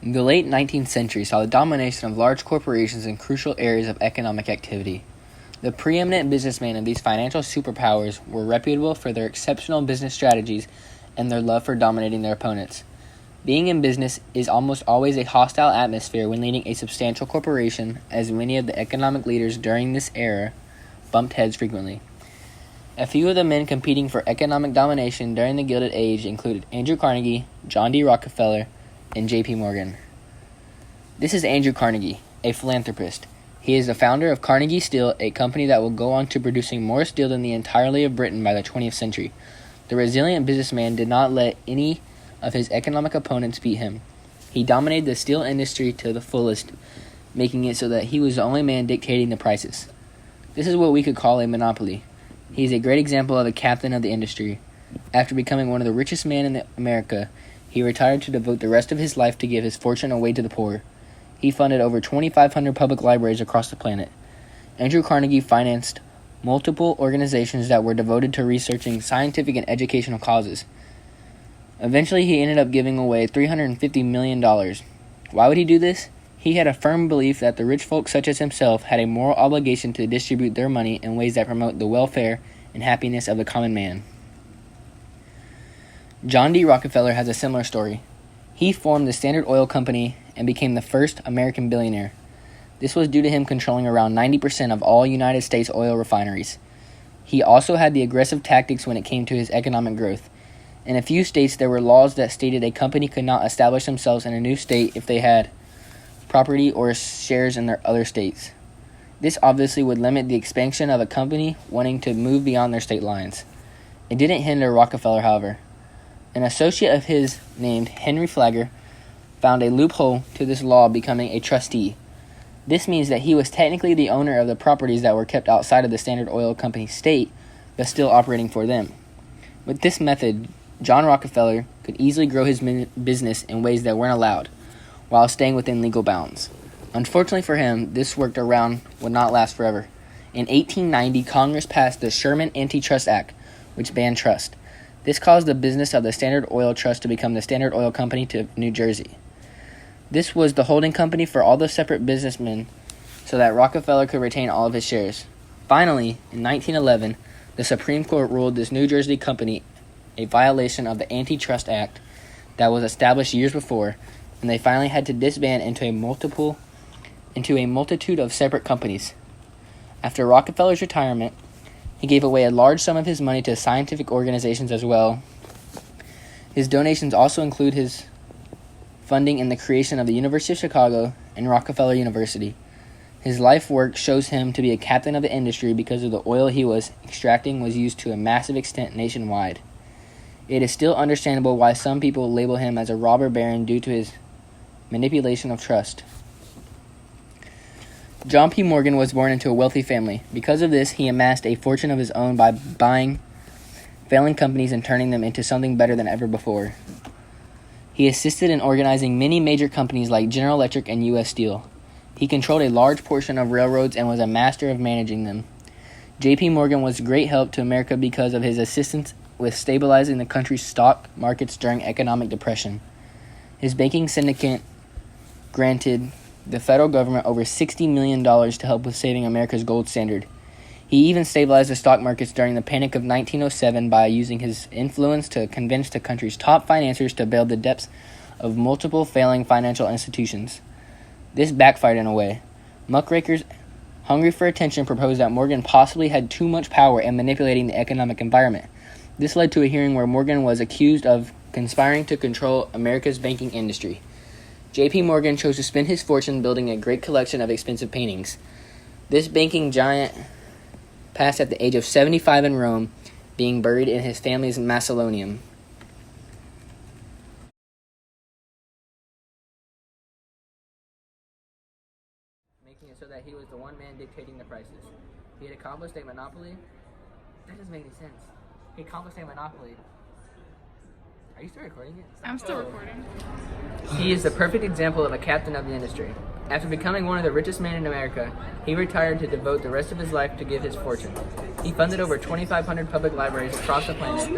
The late 19th century saw the domination of large corporations in crucial areas of economic activity. The preeminent businessmen of these financial superpowers were reputable for their exceptional business strategies and their love for dominating their opponents. Being in business is almost always a hostile atmosphere when leading a substantial corporation, as many of the economic leaders during this era bumped heads frequently. A few of the men competing for economic domination during the Gilded Age included Andrew Carnegie, John D. Rockefeller, and J.P. Morgan. This is Andrew Carnegie, a philanthropist. He is the founder of Carnegie Steel, a company that will go on to producing more steel than the entirety of Britain by the 20th century. The resilient businessman did not let any of his economic opponents beat him. He dominated the steel industry to the fullest, making it so that he was the only man dictating the prices. This is what we could call a monopoly. He is a great example of a captain of the industry. After becoming one of the richest men in America, he retired to devote the rest of his life to give his fortune away to the poor. He funded over 2,500 public libraries across the planet. Andrew Carnegie financed multiple organizations that were devoted to researching scientific and educational causes. Eventually, he ended up giving away $350 million. Why would he do this? He had a firm belief that the rich folk such as himself had a moral obligation to distribute their money in ways that promote the welfare and happiness of the common man. John D. Rockefeller has a similar story. He formed the Standard Oil Company and became the first American billionaire. This was due to him controlling around 90% of all United States oil refineries. He also had the aggressive tactics when it came to his economic growth. In a few states, there were laws that stated a company could not establish themselves in a new state if they had property or shares in their other states. This obviously would limit the expansion of a company wanting to move beyond their state lines. It didn't hinder Rockefeller, however. An associate of his named Henry Flagler found a loophole to this law, becoming a trustee. This means that he was technically the owner of the properties that were kept outside of the Standard Oil Company state, but still operating for them. With this method, John Rockefeller could easily grow his business in ways that weren't allowed, while staying within legal bounds. Unfortunately for him, this worked around would not last forever. In 1890, Congress passed the Sherman Antitrust Act, which banned trust. This caused the business of the Standard Oil Trust to become the Standard Oil Company of New Jersey. This was the holding company for all the separate businessmen so that Rockefeller could retain all of his shares. Finally, in 1911, the Supreme Court ruled this New Jersey company a violation of the Antitrust Act that was established years before, and they finally had to disband into a multitude of separate companies. After Rockefeller's retirement, he gave away a large sum of his money to scientific organizations as well. His donations also include his funding in the creation of the University of Chicago and Rockefeller University. His life work shows him to be a captain of the industry because of the oil he was extracting was used to a massive extent nationwide. It is still understandable why some people label him as a robber baron due to his manipulation of trust. John P. Morgan was born into a wealthy family. Because of this, he amassed a fortune of his own by buying failing companies and turning them into something better than ever before. He assisted in organizing many major companies like General Electric and U.S. Steel. He controlled a large portion of railroads and was a master of managing them. J.P. Morgan was a great help to America because of his assistance with stabilizing the country's stock markets during economic depression. His banking syndicate granted the federal government over $60 million to help with saving America's gold standard. He even stabilized the stock markets during the Panic of 1907 by using his influence to convince the country's top financiers to bail the debts of multiple failing financial institutions. This backfired in a way. Muckrakers, hungry for attention, proposed that Morgan possibly had too much power in manipulating the economic environment. This led to a hearing where Morgan was accused of conspiring to control America's banking industry. J.P. Morgan chose to spend his fortune building a great collection of expensive paintings. This banking giant passed at the age of 75 in Rome, being buried in his family's mausoleum. Making it so that he was the one man dictating the prices. He had accomplished a monopoly. That doesn't make any sense. He accomplished a monopoly. Are you still recording it? I'm still recording. He is the perfect example of a captain of the industry. After becoming one of the richest men in America, he retired to devote the rest of his life to give his fortune. He funded over 2,500 public libraries across the planet.